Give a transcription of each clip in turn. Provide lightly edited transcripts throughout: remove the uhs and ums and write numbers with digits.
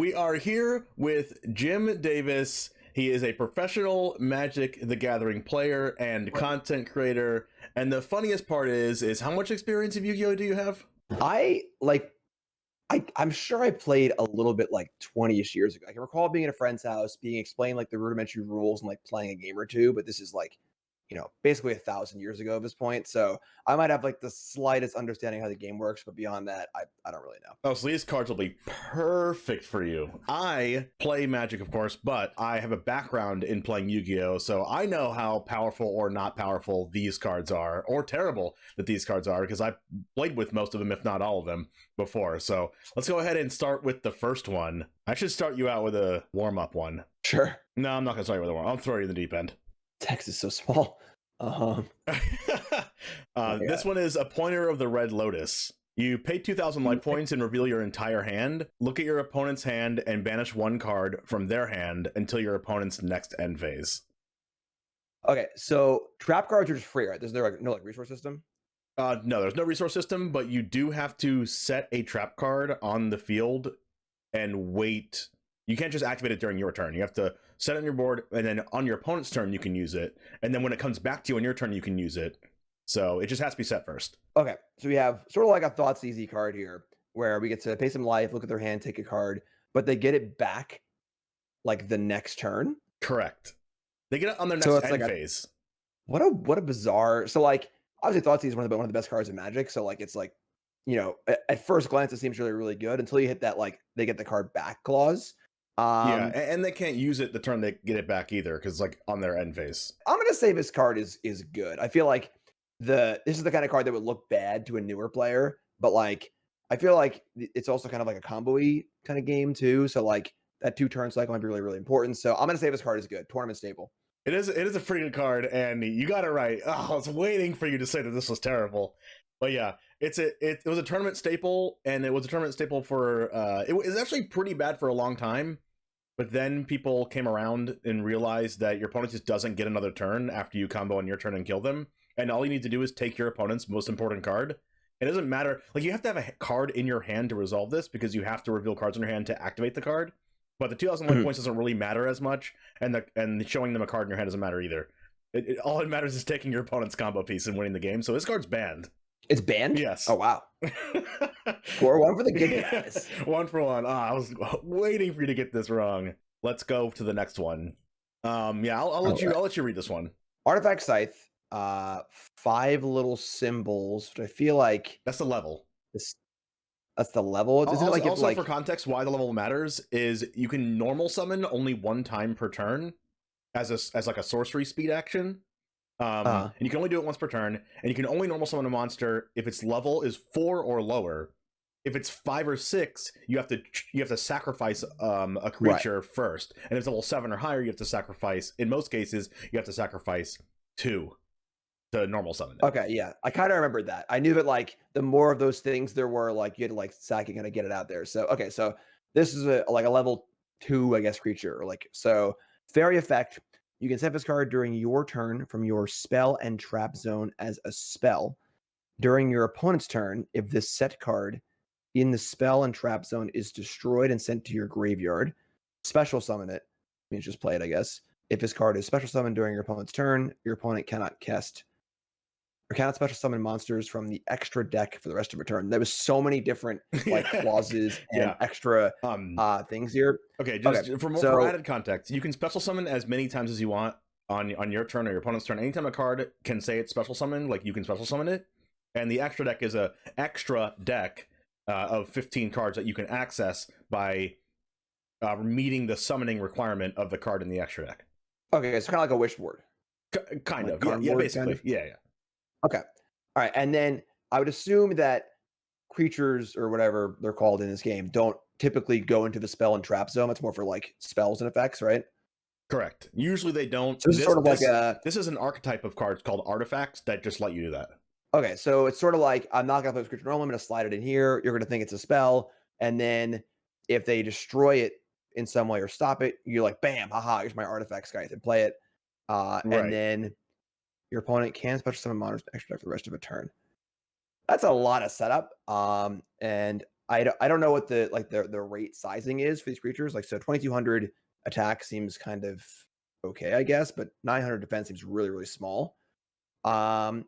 We are here with Jim Davis. He is a professional Magic the Gathering player and content creator. And the funniest part is how much experience of Yu-Gi-Oh do you have? I'm sure I played a little bit like 20-ish years ago. I can recall being at a friend's house, being explained like the rudimentary rules and like playing a game or two, but this is like, basically 1,000 years ago at this point. So I might have like the slightest understanding how the game works, but beyond that, I don't really know. Oh, so these cards will be perfect for you. I play Magic, of course, but I have a background in playing Yu-Gi-Oh, so I know how powerful or not powerful these cards are, or terrible that these cards are, because I've played with most of them, if not all of them, before. So let's go ahead and start with the first one. I should start you out with a warm-up one. Sure. No, I'm not going to start you with a warm-up. I'll throw you in the deep end. Text is so small. This one is a Pointer of the Red Lotus. You pay 2,000 life points and reveal your entire hand. Look at your opponent's hand and banish one card from their hand until your opponent's next end phase. Okay, so trap cards are just free, right? There's no resource system? No, there's no resource system, but you do have to set a trap card on the field and wait. You can't just activate it during your turn. You have to set it on your board, and then on your opponent's turn, you can use it. And then when it comes back to you on your turn, you can use it. So it just has to be set first. Okay, so we have sort of like a Thoughts Easy card here, where we get to pay some life, look at their hand, take a card, but they get it back like the next turn. Correct. They get it on their next end phase. What a bizarre. So like, obviously Thoughts Easy is one of the best cards in Magic. So like, it's like, at first glance, it seems really, really good until you hit that, like, they get the card back clause. Yeah, and they can't use it the turn they get it back either, because like on their end phase. I'm gonna say this card is good. I feel like this is the kind of card that would look bad to a newer player, but like I feel like it's also kind of like a combo-y kind of game too. So like that 2-turn cycle might be really, really important. So I'm gonna say this card is good. Tournament staple. It is a pretty good card, and you got it right. Oh, I was waiting for you to say that this was terrible. But yeah, it was a tournament staple, and it was a tournament staple for it was actually pretty bad for a long time. But then people came around and realized that your opponent just doesn't get another turn after you combo on your turn and kill them. And all you need to do is take your opponent's most important card. It doesn't matter. Like, you have to have a card in your hand to resolve this, because you have to reveal cards in your hand to activate the card. But the 2,000 life points doesn't really matter as much. And showing them a card in your hand doesn't matter either. All it matters is taking your opponent's combo piece and winning the game. So this card's banned. It's banned? Yes. Oh, wow. 4-1 for the good guys. 1 for 1. I was waiting for you to get this wrong. Let's go to the next one. Yeah, I'll let you read this one. Artifact Scythe. 5 little symbols, which I feel like that's the level. That's the level. Also, for context, why the level matters is you can normal summon only 1 time per turn as like a sorcery speed action. And you can only do it once per turn, and you can only normal summon a monster if its level is 4 or lower. If it's 5 or 6, you have to sacrifice a creature first, and if it's level 7 or higher, you have to sacrifice. In most cases, you have to sacrifice 2 to normal summon it. Okay, yeah, I kind of remembered that. I knew that like the more of those things there were, like you had to like sack it, kind of get it out there. So okay, so this is a level 2, I guess, creature, or like so fairy effect. You can set this card during your turn from your spell and trap zone as a spell. During your opponent's turn, if this set card in the spell and trap zone is destroyed and sent to your graveyard, special summon it. Means just play it, I guess. If this card is special summoned during your opponent's turn, your opponent cannot special summon monsters from the extra deck for the rest of your turn. There was so many different like clauses and extra things here. Okay, for added context, you can special summon as many times as you want on your turn or your opponent's turn. Anytime a card can say it's special summon, like you can special summon it. And the extra deck is a extra deck of 15 cards that you can access by meeting the summoning requirement of the card in the extra deck. Okay, it's kind of like a wish board. Kind of, basically. Kind of? Yeah. Okay. All right. And then I would assume that creatures or whatever they're called in this game don't typically go into the spell and trap zone. It's more for like spells and effects, right? Correct. Usually they don't. So this is an archetype of cards called artifacts that just let you do that. Okay. So it's sort of like, I'm not going to play this creature normal. I'm going to slide it in here. You're going to think it's a spell. And then if they destroy it in some way or stop it, you're like, bam, haha, here's my artifact Scythe, and play it. And then your opponent can special summon monsters extra deck for the rest of a turn. That's a lot of setup. And I don't know what the rate sizing is for these creatures. Like, so 2200 attack seems kind of okay, I guess, but 900 defense seems really, really small. I'm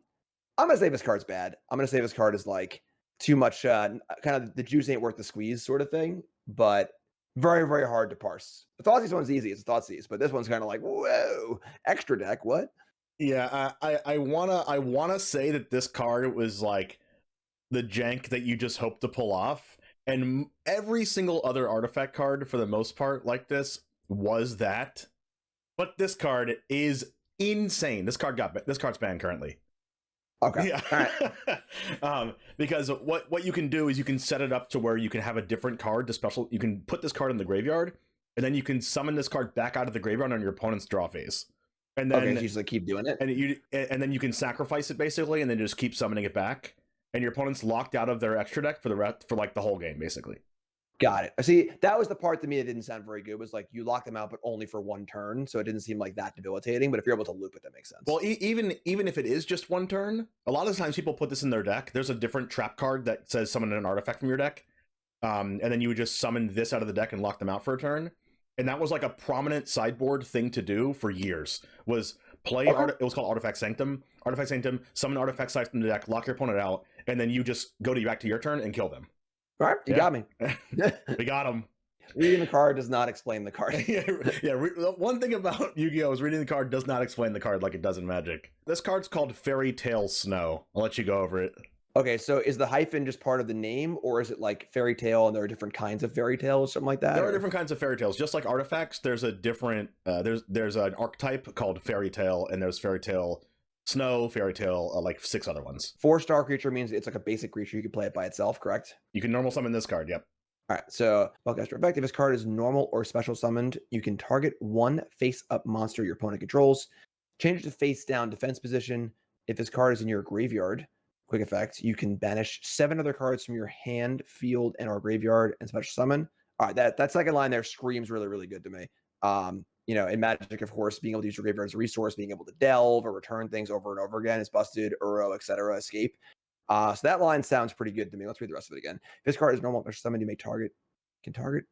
gonna say this card's bad. I'm gonna say this card is like too much, kind of the juice ain't worth the squeeze sort of thing, but very, very hard to parse. The Thoughtseize one's easy. It's a Thoughtseize, but this one's kind of like, whoa, extra deck, what? Yeah, I wanna say that this card was like the jank that you just hope to pull off, and every single other artifact card for the most part like this was that, but this card is insane. This card's banned currently. Okay. Yeah. Because what you can do is you can set it up to where you can have a different card to special. You can put this card in the graveyard, and then you can summon this card back out of the graveyard on your opponent's draw phase. And then so you just like keep doing it, and then you can sacrifice it basically, and then just keep summoning it back. And your opponent's locked out of their extra deck for like the whole game, basically. Got it. See, that was the part to me that didn't sound very good. Was like you lock them out, but only for one turn, so it didn't seem like that debilitating. But if you're able to loop it, that makes sense. Well, even if it is just one turn, a lot of times people put this in their deck. There's a different trap card that says summon an artifact from your deck, and then you would just summon this out of the deck and lock them out for a turn. And that was like a prominent sideboard thing to do for years. Was play it was called Artifact Sanctum. Artifact Sanctum, summon Artifact Scythe from the deck, lock your opponent out, and then you just go back to your turn and kill them. All right, you got me. We got him. Reading the card does not explain the card. One thing about Yu-Gi-Oh is reading the card does not explain the card like it does in Magic. This card's called Fairy Tale Snow. I'll let you go over it. Okay, so is the hyphen just part of the name, or is it like fairy tale and there are different kinds of fairy tales or something like that? There are different kinds of fairy tales. Just like artifacts, there's a different there's an archetype called fairy tale, and there's fairy tale snow, fairy tale, like 6 other ones. 4-star creature means it's like a basic creature. You can play it by itself, correct? You can normal summon this card, yep. All right, so Spellcaster effect. If this card is normal or special summoned, you can target one face-up monster your opponent controls. Change it to face-down defense position. If this card is in your graveyard, quick effect, you can banish 7 other cards from your hand, field, and or graveyard and special summon. All right, that second line there screams really, really good to me. You know, in Magic, of course, being able to use your graveyard as a resource, being able to delve or return things over and over again is busted, Uro, etc., escape. So that line sounds pretty good to me. Let's read the rest of it again. If this card is normal special summon, you may target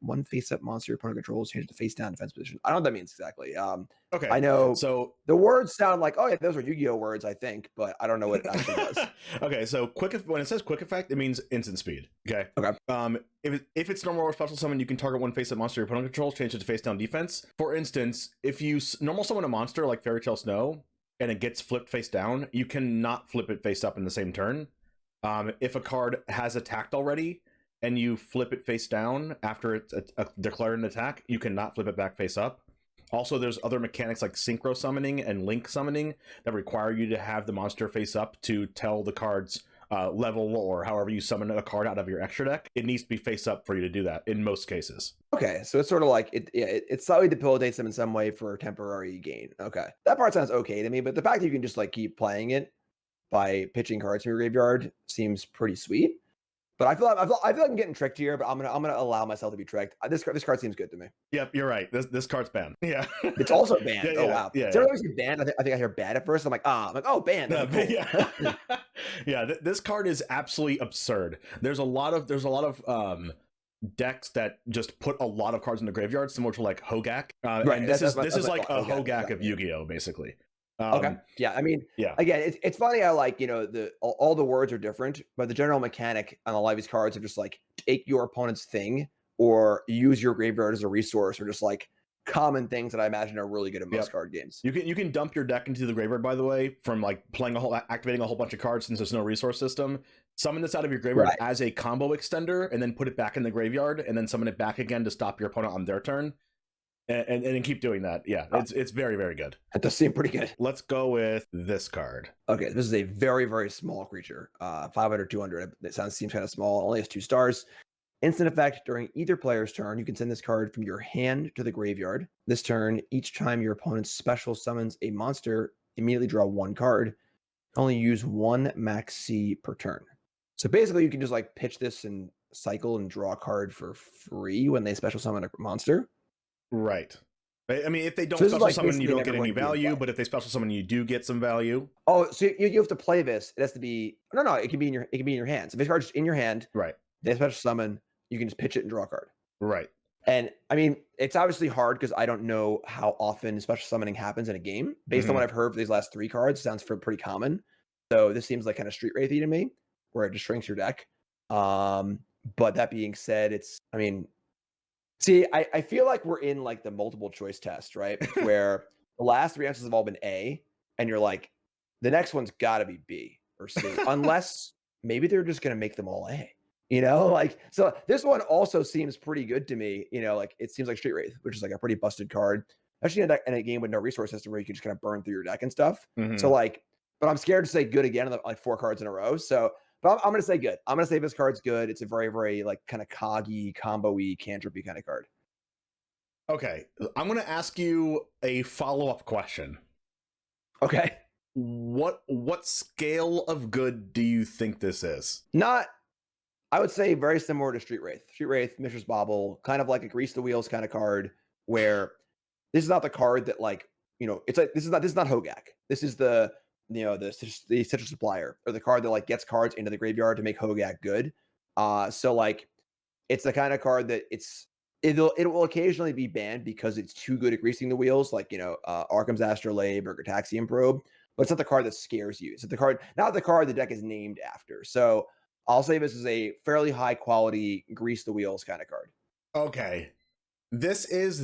one face-up monster your opponent controls, change it to face-down defense position. I don't know what that means exactly. Okay. I know. So the words sound like, oh yeah, those are Yu-Gi-Oh words, I think, but I don't know what it actually does. Okay, so when it says quick effect, it means instant speed. Okay. If it's normal or special summon, you can target one face-up monster your opponent controls, change it to face-down defense. For instance, if you normal summon a monster like Fairy Tale Snow and it gets flipped face down, you cannot flip it face up in the same turn. If a card has attacked already and you flip it face down after it's declared an attack, you cannot flip it back face up. Also, there's other mechanics like synchro summoning and link summoning that require you to have the monster face up to tell the card's level, or however you summon a card out of your extra deck. It needs to be face up for you to do that in most cases. Okay, so it's sort of like it slightly debilitates them in some way for temporary gain. Okay, that part sounds okay to me, but the fact that you can just like keep playing it by pitching cards from your graveyard seems pretty sweet. But I feel like I'm getting tricked here, but I'm gonna allow myself to be tricked. This card seems good to me. Yep, you're right. This card's banned. Yeah, it's also banned. Yeah, oh wow. Yeah. Is there always banned? I think I hear bad at first. I'm like, oh, banned. No, cool. Yeah, yeah. This card is absolutely absurd. There's a lot of decks that just put a lot of cards in the graveyard, similar to like Hogak. Right. And this is like a Hogak of Yu-Gi-Oh, basically. Okay. Yeah. I mean, yeah. Again, it's funny how like, you know, all the words are different, but the general mechanic on a lot of these cards are just like take your opponent's thing or use your graveyard as a resource, or just like common things that I imagine are really good in most card games. You can dump your deck into the graveyard, by the way, from like activating a whole bunch of cards since there's no resource system. Summon this out of your graveyard as a combo extender, and then put it back in the graveyard, and then summon it back again to stop your opponent on their turn. And then keep doing that. Yeah, it's very, very good. That does seem pretty good. Let's go with this card. Okay, this is a very, very small creature. 500, 200. It seems kind of small. It only has 2 stars. Instant effect, during either player's turn, you can send this card from your hand to the graveyard. This turn, each time your opponent special summons a monster, immediately draw 1 card. Only use 1 Maxx C per turn. So basically, you can just like pitch this and cycle and draw a card for free when they special summon a monster. Right. I mean, if they don't special summon, you don't get any value, but if they special summon, you do get some value. Oh, so you have to play this. It has to be no. It can be in your hands. If this card's in your hand, right, they special summon, you can just pitch it and draw a card. Right. And I mean, it's obviously hard because I don't know how often special summoning happens in a game. Based on what I've heard for these last 3 cards, sounds pretty common. So this seems like kind of street wraithy to me, where it just shrinks your deck. But that being said, I mean, see, I feel like we're in like the multiple choice test, right? Where the last 3 answers have all been A, and you're like, the next one's got to be B or C, unless maybe they're just going to make them all A. You know, like, so this one also seems pretty good to me. You know, like it seems like Street Wraith, which is like a pretty busted card, especially in a game with no resource system where you can just kind of burn through your deck and stuff. So like, but I'm scared to say good again in like 4 cards in a row. So, but I'm going to say good. I'm going to say this card's good. It's a very, very like kind of coggy, combo-y, cantrip-y kind of card. Okay, I'm going to ask you a follow-up question. Okay. What scale of good do you think this is? I would say very similar to Street Wraith. Street Wraith, Mishra's Bauble, kind of like a grease the wheels kind of card, where this is not the card that like, you know, it's like this is not Hogak. This is the Citrus Supplier, or the card that like gets cards into the graveyard to make Hogak good. So like it's the kind of card that it will occasionally be banned because it's too good at greasing the wheels, like, you know, Arkham's Astrolabe or Gataxian Probe, but it's not the card that scares you. It's not the card the deck is named after. So I'll say this is a fairly high quality grease the wheels kind of card. Okay. This is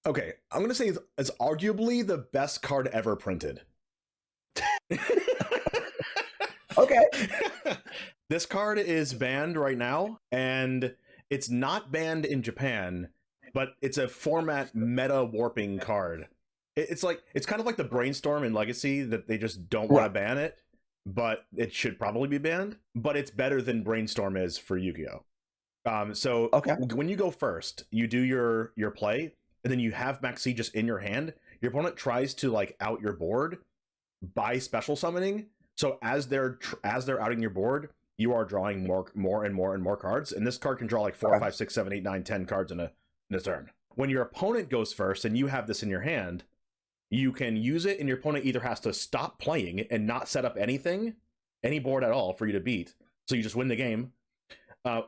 I'm going to say it's arguably the best card ever printed. Okay. This card is banned right now, and it's not banned in Japan, but it's a format meta warping card. It's kind of like the Brainstorm in Legacy that they just don't want to ban it. But it should probably be banned. But it's better than Brainstorm is for Yu-Gi-Oh. So when you go first, you do your play, and then you have Maxx C just in your hand. Your opponent tries to like out your board by special summoning. So as they're outing your board, you are drawing more and more cards. And this card can draw like 4, 5, 6, 7, 8, 9, 10 cards in a turn. When your opponent goes first and you have this in your hand, you can use it, and your opponent either has to stop playing and not set up any board at all for you to beat, so you just win the game,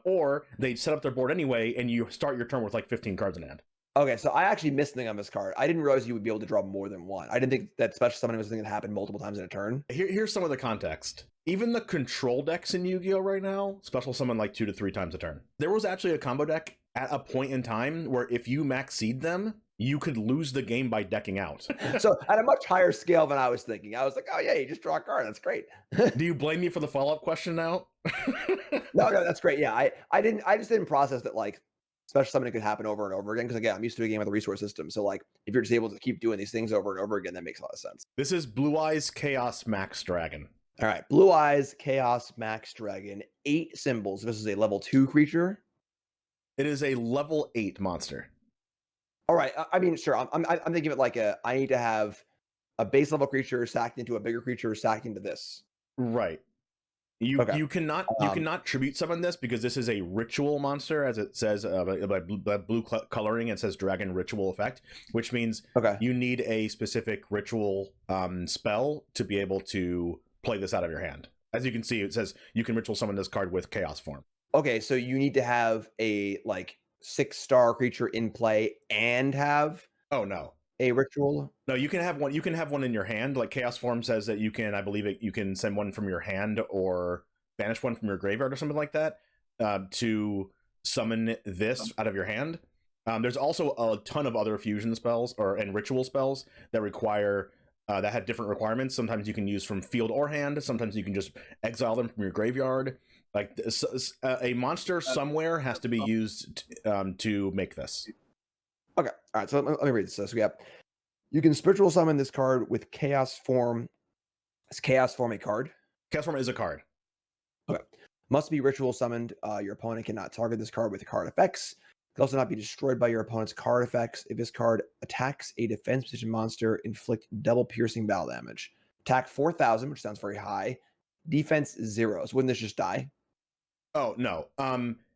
or they set up their board anyway, and you start your turn with like 15 cards in hand. Okay, so I actually missed something on this card. I didn't realize you would be able to draw more than one. I didn't think that special summoning was something that happened multiple times in a turn. Here's some of the context. Even the control decks in Yu-Gi-Oh right now special summon like 2 to 3 times a turn. There was actually a combo deck at a point in time where if you Maxx C'd them, you could lose the game by decking out. So at a much higher scale than I was thinking. I was like, oh yeah, you just draw a card. That's great. Do you blame me for the follow-up question now? No, that's great. Yeah, I just didn't process that like special summoning could happen over and over again. Because again, I'm used to a game with a resource system. So like if you're just able to keep doing these things over and over again, that makes a lot of sense. This is Blue Eyes Chaos Max Dragon. All right, Blue Eyes Chaos Max Dragon, 8 symbols. This is a level 2 creature. It is a level 8 monster. All right. I mean, sure. I'm thinking of it like I need to have a base level creature sacked into a bigger creature sacked into this. Right. You cannot tribute summon this because this is a ritual monster, as it says by blue coloring. It says Dragon Ritual Effect, which means you need a specific ritual spell to be able to play this out of your hand. As you can see, it says you can ritual summon this card with Chaos form. Okay, so you need to have a like 6-star creature in play and have a ritual. No, you can have one. You can have one in your hand. Like Chaos form says that you can. I believe you can send one from your hand or banish one from your graveyard or something like that to summon this out of your hand. There's also a ton of other fusion spells and ritual spells that require that have different requirements. Sometimes you can use from field or hand. Sometimes you can just exile them from your graveyard. Like a monster somewhere has to be used to make this. Okay, all right. So let me read this. So you can spiritual summon this card with Chaos form. Is Chaos form a card? Chaos form is a card. Okay. Must be ritual summoned. Your opponent cannot target this card with card effects. It can also not be destroyed by your opponent's card effects. If this card attacks a defense position monster, inflict double piercing battle damage. Attack 4,000, which sounds very high. Defense 0. So wouldn't this just die? Oh, no.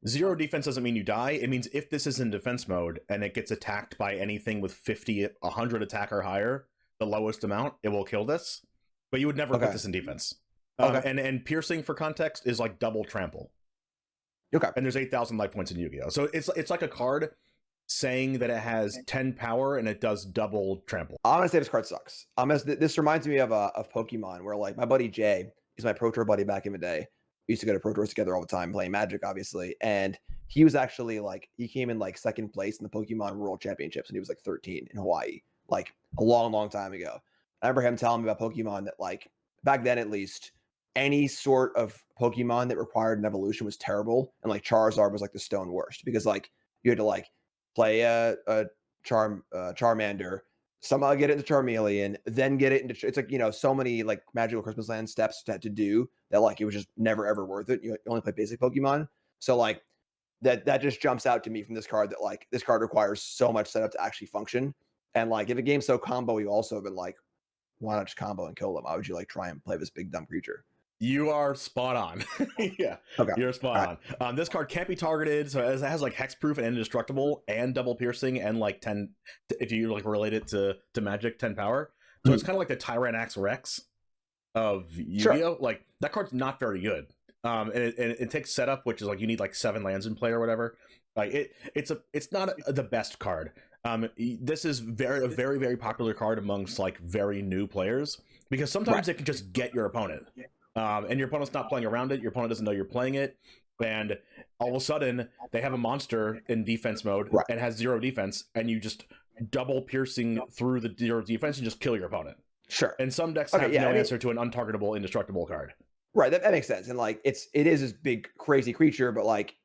0 defense doesn't mean you die. It means if this is in defense mode and it gets attacked by anything with 50, 100 attack or higher, the lowest amount, it will kill this. But you would never put this in defense. And piercing, for context, is like double trample. Okay. And there's 8,000 life points in Yu-Gi-Oh. So it's like a card saying that it has 10 power and it does double trample. I'm gonna say this card sucks. This reminds me of Pokemon, where like my buddy Jay, he's my Pro Tour buddy back in the day. We used to go to Pro Tours together all the time, playing Magic, obviously. And he was actually like, he came in like second place in the Pokemon World Championships, and he was like 13 in Hawaii, like a long, long time ago. I remember him telling me about Pokemon that like back then at least, any sort of Pokemon that required an evolution was terrible, and like Charizard was like the stone worst because like you had to like play a Charmander, somehow get it into Charmeleon, then get it into, it's like, you know, so many like magical Christmas land steps to do that like it was just never ever worth it. You only play basic Pokemon, so like that just jumps out to me from this card, that like this card requires so much setup to actually function. And like if a game's so combo, you also have been like, why not just combo and kill them? Why would you like try and play this big dumb creature? You are spot on. Yeah, okay. You're spot on. This card can't be targeted, so it has like hexproof and indestructible and double piercing and like 10, if you like relate it to Magic, 10 power. So it's kind of like the Tyrannax Rex of Yu-Gi-Oh. Sure. Like that card's not very good. And it takes setup, which is like you need like 7 lands in play or whatever. Like it's not the best card. This is a very, very popular card amongst like very new players, because sometimes it can just get your opponent. And your opponent's not playing around it. Your opponent doesn't know you're playing it. And all of a sudden, they have a monster in defense mode and has 0 defense, and you just double piercing through the 0 defense and just kill your opponent. Sure. And some decks have no answer to an untargetable, indestructible card. Right, that makes sense. And like it is this big, crazy creature, but like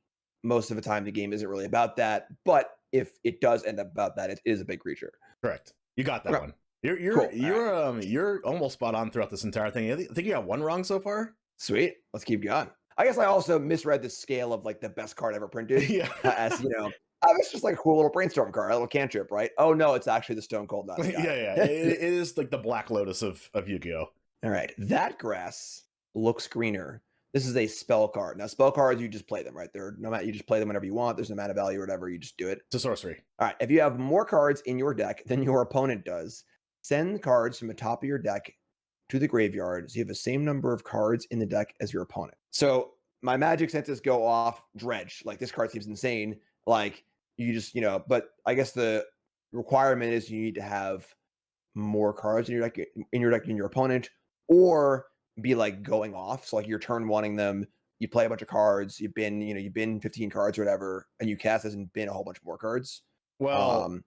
most of the time the game isn't really about that. But if it does end up about that, it is a big creature. Correct. You got that one. You're almost spot on throughout this entire thing. I think you got one wrong so far. Sweet. Let's keep going. I guess I also misread the scale of like the best card ever printed. Yeah. As you know, it's just like a cool little brainstorm card, a little cantrip, right? Oh no, it's actually the Stone Cold Nuts. Yeah. It is like the Black Lotus of Yu-Gi-Oh. All right. That grass looks greener. This is a spell card. Now, spell cards, you just play them, right? You just play them whenever you want. There's no mana value or whatever. You just do it. It's a sorcery. All right. If you have more cards in your deck than your opponent does, send cards from the top of your deck to the graveyard so you have the same number of cards in the deck as your opponent. So my magic senses go off dredge. Like this card seems insane. Like you just, but I guess the requirement is you need to have more cards in your deck than your opponent, or be like going off. So like you're turn wanting them, you play a bunch of cards, you bin 15 cards or whatever, and you cast as and bin a whole bunch more cards. Well,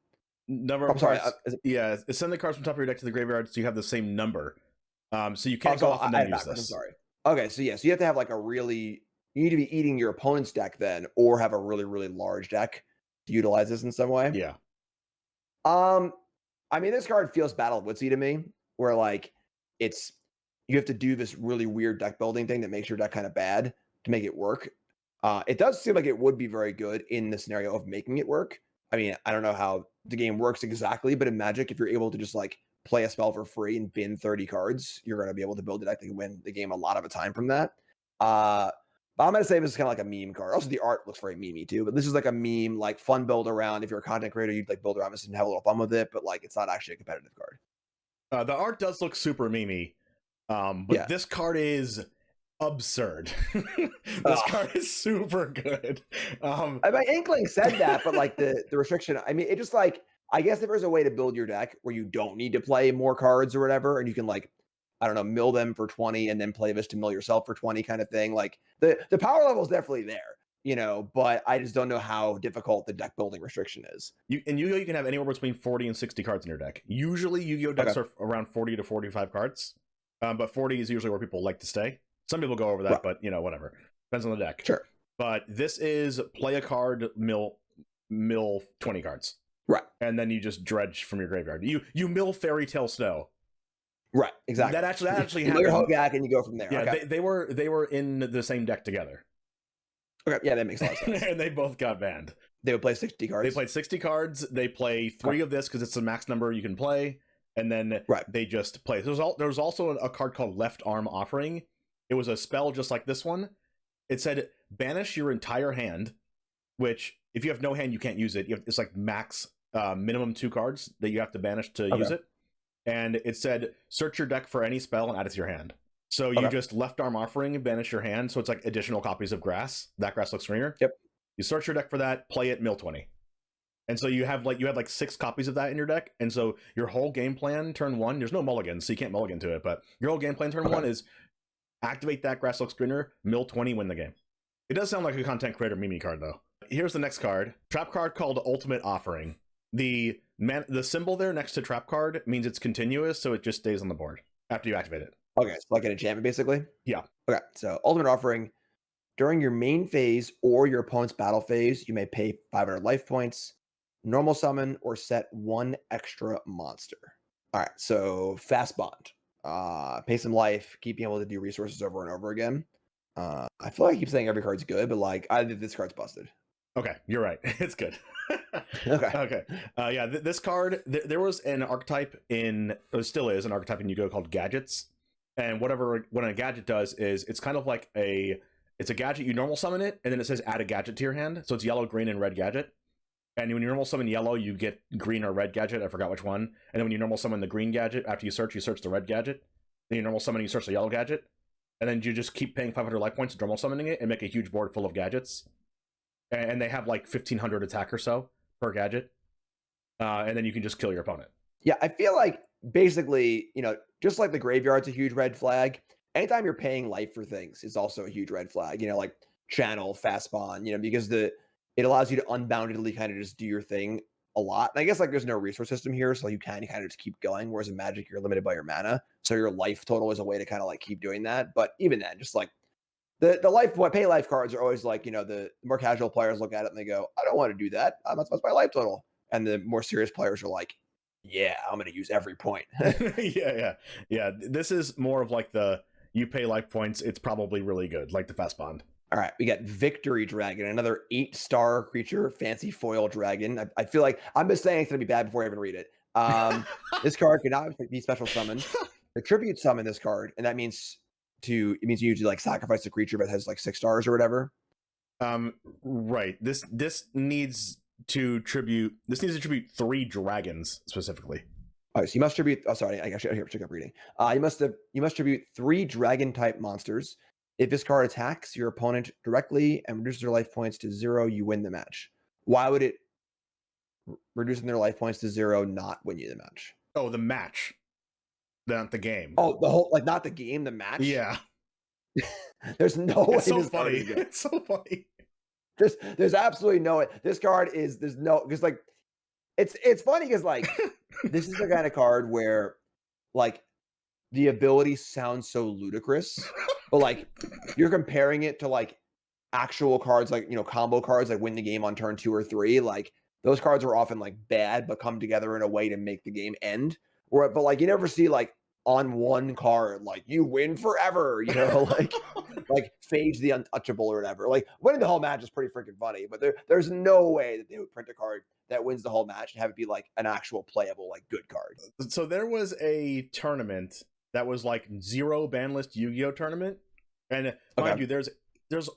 number of cards. Send the cards from top of your deck to the graveyard so you have the same number. So you can't go off and then use this. I'm sorry. Okay, so so you have to have like you need to be eating your opponent's deck then, or have a really, really large deck to utilize this in some way. Yeah. I mean, this card feels Battle Woodsy to me, where like you have to do this really weird deck building thing that makes your deck kind of bad to make it work. It does seem like it would be very good in the scenario of making it work. I mean, I don't know how the game works exactly, but in Magic, if you're able to just like play a spell for free and bin 30 cards, you're going to be able to build a deck that can win the game a lot of the time from that. But I'm going to say this is kind of like a meme card. Also, the art looks very memey too, but this is like a meme, like fun build around. If you're a content creator, you'd like build around this and have a little fun with it, but like it's not actually a competitive card. The art does look super memey, but this card is absurd. This card is super good. My inkling said that, but like the restriction, I mean, it just like, I guess if there's a way to build your deck where you don't need to play more cards or whatever, and you can like, I don't know, mill them for 20 and then play this to mill yourself for 20 kind of thing. Like the power level is definitely there, but I just don't know how difficult the deck building restriction is. In Yu-Gi-Oh, you can have anywhere between 40 and 60 cards in your deck. Usually Yu-Gi-Oh decks are around 40 to 45 cards, but 40 is usually where people like to stay. Some people go over that, but whatever. Depends on the deck. Sure. But this is play a card, mill 20 cards. Right. And then you just dredge from your graveyard. You mill Fairy Tale Snow. Right, exactly. That actually happened. You Hogak and you go from there. Yeah, okay. they were in the same deck together. Okay, yeah, that makes a lot of sense. And they both got banned. They would play 60 cards. They played 60 cards. They play 3 of this because it's the max number you can play, and then they just play. There was also a card called Left Arm Offering. It was a spell just like this one. It said banish your entire hand, which if you have no hand, you can't use it. It's like max minimum 2 cards that you have to banish to use it. And it said search your deck for any spell and add it to your hand. So you Okay. just left arm offering, banish your hand, so it's like additional copies of grass. That grass looks greener. Yep. You search your deck for that, play it, mill 20. And so you had like 6 copies of that in your deck, and so your whole game plan turn 1, there's no mulligan, so you can't mulligan to it, but your whole game plan turn 1 is activate that grass looks greener, mill 20, win the game. It does sound like a content creator Mimi card though. Here's the next card, trap card called Ultimate Offering. The symbol there next to trap card means it's continuous, so it just stays on the board after you activate it. Okay, so like an enchantment basically? Yeah. Okay, so Ultimate Offering. During your main phase or your opponent's battle phase, you may pay 500 life points, normal summon, or set 1 extra monster. All right, so Fast Bond. Pay some life, keep being able to do resources over and over again. I feel like I keep saying every card's good, but like I think this card's busted. Okay, you're right. It's good. Okay. Okay. Yeah, this card, there was an archetype in, or still is an archetype in YuGiOh called Gadgets. And what a gadget does is it's kind of like it's a gadget, you normal summon it, and then it says add a gadget to your hand. So it's yellow, green, and red gadget. And when you normal summon yellow, you get green or red gadget. I forgot which one. And then when you normal summon the green gadget, after you search the red gadget. Then you normal summon, you search the yellow gadget. And then you just keep paying 500 life points, normal summoning it, and make a huge board full of gadgets. And they have like 1,500 attack or so per gadget. And then you can just kill your opponent. Yeah, I feel like basically, just like the graveyard's a huge red flag, anytime you're paying life for things is also a huge red flag, like channel, fast spawn, because it allows you to unboundedly kind of just do your thing a lot. And I guess like there's no resource system here, so you can kind of just keep going, whereas in Magic, you're limited by your mana. So your life total is a way to kind of like keep doing that. But even then, just like the pay life cards are always like, the more casual players look at it and they go, I don't want to do that. That's my life total. And the more serious players are like, yeah, I'm going to use every point. Yeah. This is more of like you pay life points, it's probably really good, like the Fast Bond. All right, we got Victory Dragon, another 8-star creature, fancy foil dragon. I feel like I'm just saying it's going to be bad before I even read it. This card cannot be special summoned. The tribute summon this card, and that means you usually like sacrifice a creature that has like 6 stars or whatever. Right. This needs to tribute 3 dragons specifically. All right, so you must tribute. Oh, sorry, I should check up reading. You must tribute 3 dragon type monsters. If this card attacks your opponent directly and reduces their life points to 0, you win the match. Why would it reducing their life points to 0 not win you the match? Oh, the match, not the game. Oh, the whole not the game, the match. Yeah. There's no way. It's so funny. It's so funny. There's absolutely no way. This card is because like it's funny because like this is the kind of card where like the ability sounds so ludicrous, but like you're comparing it to like actual cards like combo cards like win the game on turn 2 or 3. Like those cards are often like bad but come together in a way to make the game end. But like you never see like on one card like you win forever, like Phage the Untouchable or whatever. Like winning the whole match is pretty freaking funny, but there's no way that they would print a card that wins the whole match and have it be like an actual playable like good card. So there was a tournament that was like 0 ban list YuGiOh tournament, and mind you, there's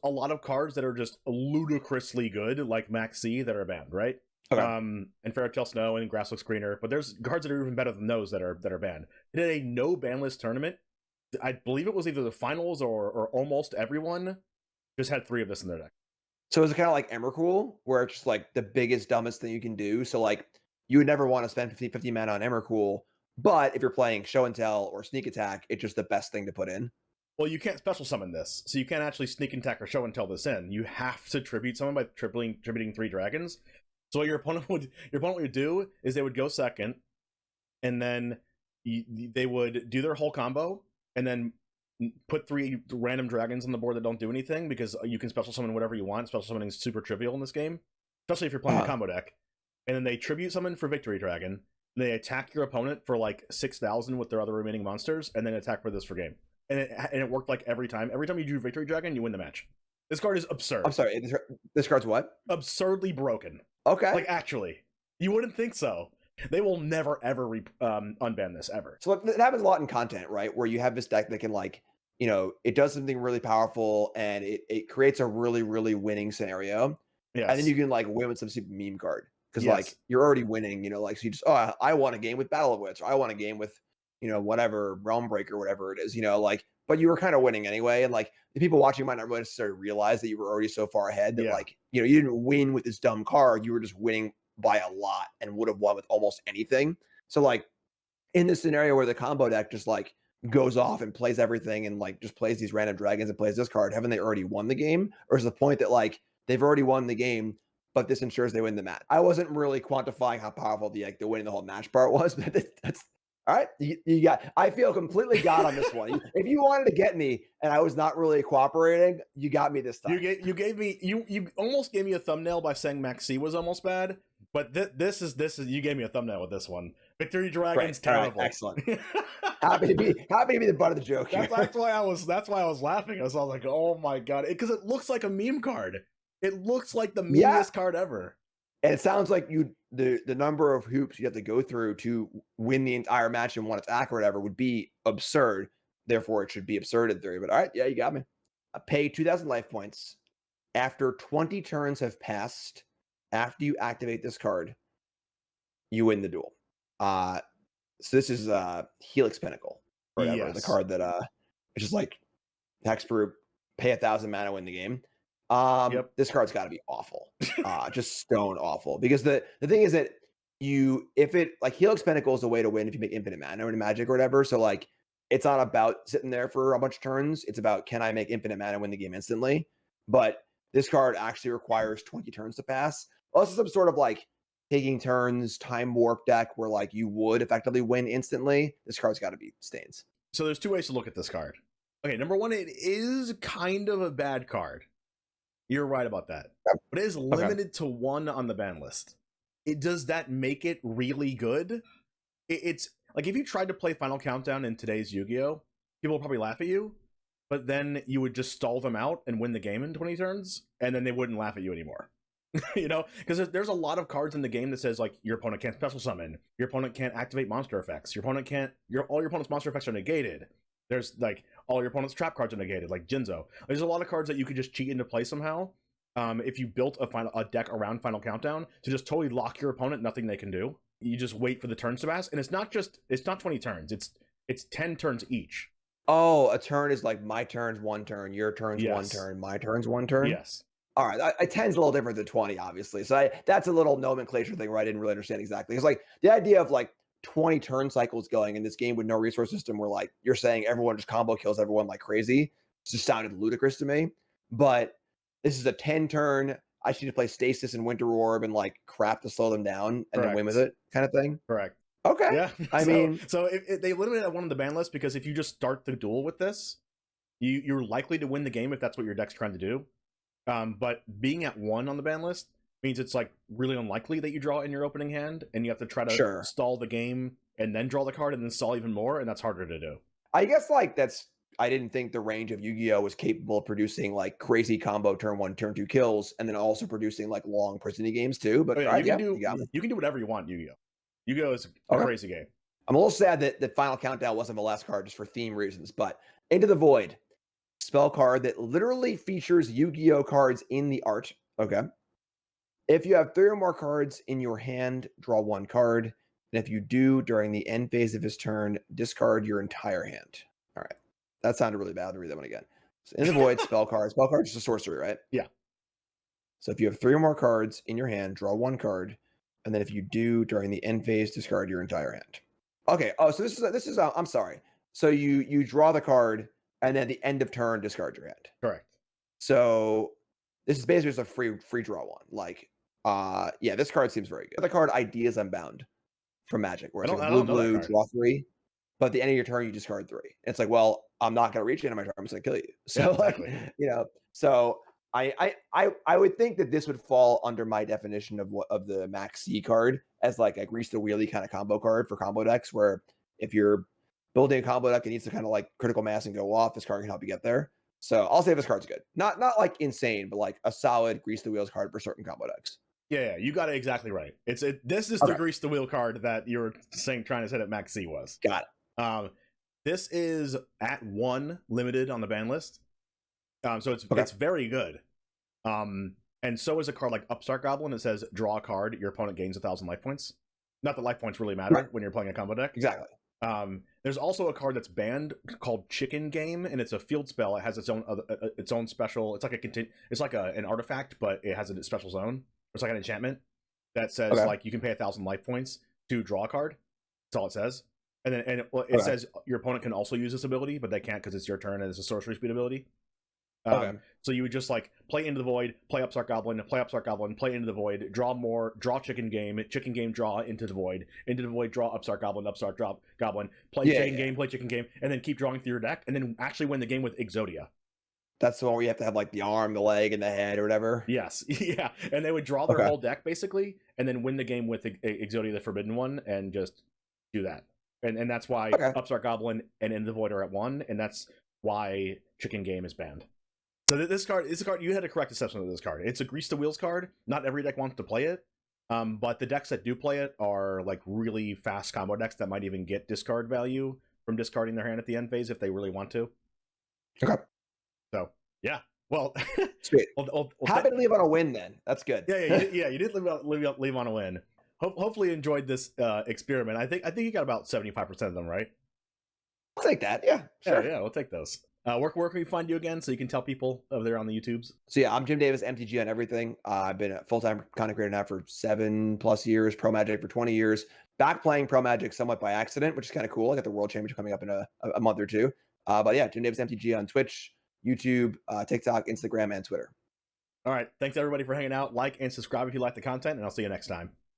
a lot of cards that are just ludicrously good, like Maxx C, that are banned, right? Okay. And Fairytale Snow and Grass Looks Greener, but there's cards that are even better than those that are banned. In a no ban list tournament, I believe it was either the finals or almost everyone just had 3 of this in their deck. So it's kind of like Emrakul, where it's just like the biggest, dumbest thing you can do. So like you would never want to spend 50 mana on Emrakul, but if you're playing Show and Tell or Sneak Attack, it's just the best thing to put in. Well, you can't special summon this, so you can't actually Sneak Attack or Show and Tell this in. You have to tribute someone by tributing 3 dragons. So what your opponent would do is they would go second, and then they would do their whole combo, and then put 3 random dragons on the board that don't do anything, because you can special summon whatever you want. Special summoning is super trivial in this game, especially if you're playing a combo deck. And then they tribute summon for Victory Dragon. They attack your opponent for like 6,000 with their other remaining monsters, and then attack for this for game. And it worked like every time. Every time you drew Victory Dragon, you win the match. This card is absurd. I'm sorry, this card's what? Absurdly broken. Okay. Like, actually, you wouldn't think so. They will never, ever unban this, ever. So it happens a lot in content, right? Where you have this deck that can, like, it does something really powerful, and it creates a really, really winning scenario. Yes. And then you can, like, win with some super meme card. Because, like, you're already winning, like, so you just, I want a game with Battle of Wits, or I want a game with, whatever, Realm Breaker, whatever it is, like, but you were kind of winning anyway. And like the people watching might not really necessarily realize that you were already so far ahead that like, you know, you didn't win with this dumb card. You were just winning by a lot and would have won with almost anything. So like in this scenario where the combo deck just like goes off and plays everything and like just plays these random dragons and plays this card, haven't they already won the game? Or is the point that like they've already won the game, but this ensures they win the match? I wasn't really quantifying how powerful the like the winning the whole match part was, but that's all right. You got. I feel completely got on this one. If you wanted to get me and I was not really cooperating, you got me this time. You gave me you almost gave me a thumbnail by saying Maxx C was almost bad, but this is you gave me a thumbnail with this one. Victory Dragon's terrible. Right, excellent. happy to be the butt of the joke. That's why I was laughing. I was like, oh my god, because it looks like a meme card. It looks like the memest card ever. And it sounds like the number of hoops you have to go through to win the entire match in one attack or whatever would be absurd. Therefore, it should be absurd in theory. But all right, yeah, you got me. Pay 2,000 life points. After 20 turns have passed, after you activate this card, you win the duel. So this is Helix Pinnacle, or whatever, the card that it's just like Hexproof, pay 1,000 mana, win the game. This card's got to be awful, just stone awful. Because the thing is that if it like Helix Pinnacle is the way to win if you make infinite mana in Magic or whatever. So like it's not about sitting there for a bunch of turns. It's about, can I make infinite mana, win the game instantly? But this card actually requires 20 turns to pass. Also, some sort of like taking turns, time warp deck where like you would effectively win instantly. This card's got to be stains. So there's two ways to look at this card. Okay, number one, it is kind of a bad card. You're right about that. But it is limited to 1 on the ban list. Does that make it really good? It's like if you tried to play Final Countdown in today's Yu-Gi-Oh, people would probably laugh at you, but then you would just stall them out and win the game in 20 turns, and then they wouldn't laugh at you anymore. You know, because there's a lot of cards in the game that says like your opponent can't special summon, your opponent can't activate monster effects, your opponent can't, all your opponent's monster effects are negated. There's like all your opponent's trap cards are negated, like Jinzo. There's a lot of cards that you could just cheat into play somehow. If you built a deck around Final Countdown to just totally lock your opponent, nothing they can do. You just wait for the turns to pass, and it's not 20 turns. It's 10 turns each. Oh, a turn is like my turn's 1 turn, your turn's 1 turn, my turn's 1 turn. Yes. All right, a 10's a little different than 20, obviously. So that's a little nomenclature thing where I didn't really understand exactly. It's like the idea of like 20 turn cycles going in this game with no resource system where like you're saying everyone just combo kills everyone like crazy. It just sounded ludicrous to me. But this is a 10 turn. I should play Stasis and Winter Orb and like crap to slow them down and then win with it kind of thing. Correct. Okay. Yeah. I mean, if they eliminated that one on the ban list because if you just start the duel with this, you're likely to win the game if that's what your deck's trying to do. But being at 1 on the ban list means it's like really unlikely that you draw in your opening hand, and you have to try to stall the game and then draw the card and then stall even more, and that's harder to do. I guess like I didn't think the range of Yu-Gi-Oh was capable of producing like crazy combo turn 1, turn 2 kills, and then also producing like long prison games too. But you can do whatever you want. Yu-Gi-Oh. Yu-Gi-Oh is a crazy game. I'm a little sad that the Final Countdown wasn't the last card just for theme reasons. But Into the Void, spell card that literally features Yu-Gi-Oh cards in the art. Okay. If you have 3 or more cards in your hand, draw 1 card. And if you do, during the end phase of his turn, discard your entire hand. All right. That sounded really bad. Let me read that one again. So in the Void, spell card. Spell card is just a sorcery, right? Yeah. So if you have 3 or more cards in your hand, draw 1 card. And then if you do, during the end phase, discard your entire hand. Okay. Oh, so this is I'm sorry. So you draw the card, and then at the end of turn, discard your hand. Correct. So this is basically just a free draw one. Like, yeah, this card seems very good. The card Ideas Unbound from Magic, where it's like blue, draw 3, but at the end of your turn, you discard 3. And it's like, well, I'm not going to reach the end of my turn. I'm just going to kill you. So, exactly. Like, you know, so I would think that this would fall under my definition of the Maxx C card as like a grease the wheelie kind of combo card for combo decks, where if you're building a combo deck, it needs to kind of like critical mass and go off. This card can help you get there. So I'll say this card's good. Not like insane, but like a solid grease the wheels card for certain combo decks. Yeah, you got it exactly right. This is the grease the wheel card that you were trying to say that Maxx C was. Got it. This is at 1 limited on the ban list. So it's very good. And so is a card like Upstart Goblin. It says draw a card, your opponent gains 1,000 life points. Not that life points really matter when you're playing a combo deck. Exactly. There's also a card that's banned called Chicken Game, and it's a field spell. It has its own special. It's like an artifact, but it has a special zone. It's like an enchantment that says like you can pay 1,000 life points to draw a card. That's all it says. And then it says your opponent can also use this ability, but they can't because it's your turn and it's a sorcery speed ability. So you would just like play Into the Void, play Upstart Goblin, play Upstart Goblin, play Into the Void, draw Chicken Game, draw Into the Void, draw Upstart Goblin, Goblin, play Chicken Game, play Chicken Game, and then keep drawing through your deck, and then actually win the game with Exodia. That's the one where you have to have like the arm, the leg, and the head or whatever. Yes, yeah, and they would draw their whole deck basically, and then win the game with Exodia, the Forbidden One, and just do that. And that's why Upstart Goblin and Into the Void are at 1, and that's why Chicken Game is banned. So this card is a card, you had a correct assessment of this card. It's a Grease the Wheels card. Not every deck wants to play it, but the decks that do play it are like really fast combo decks that might even get discard value from discarding their hand at the end phase if they really want to. Okay. So yeah, well, sweet. We'll happy to leave on a win then. That's good. Yeah, you did leave on a win. Hopefully you enjoyed this experiment. I think you got about 75% of them right. I'll take that. Yeah, sure. Yeah, we'll take those. Where can we find you again so you can tell people over there on the YouTubes? So yeah, I'm Jim Davis, MTG on everything. I've been a full-time content creator now for 7+ years, Pro Magic for 20 years. Back playing Pro Magic somewhat by accident, which is kind of cool. I got the World Championship coming up in a month or two. But yeah, Jim Davis MTG on Twitch, YouTube, TikTok, Instagram, and Twitter. All right. Thanks everybody for hanging out. Like and subscribe if you like the content, and I'll see you next time.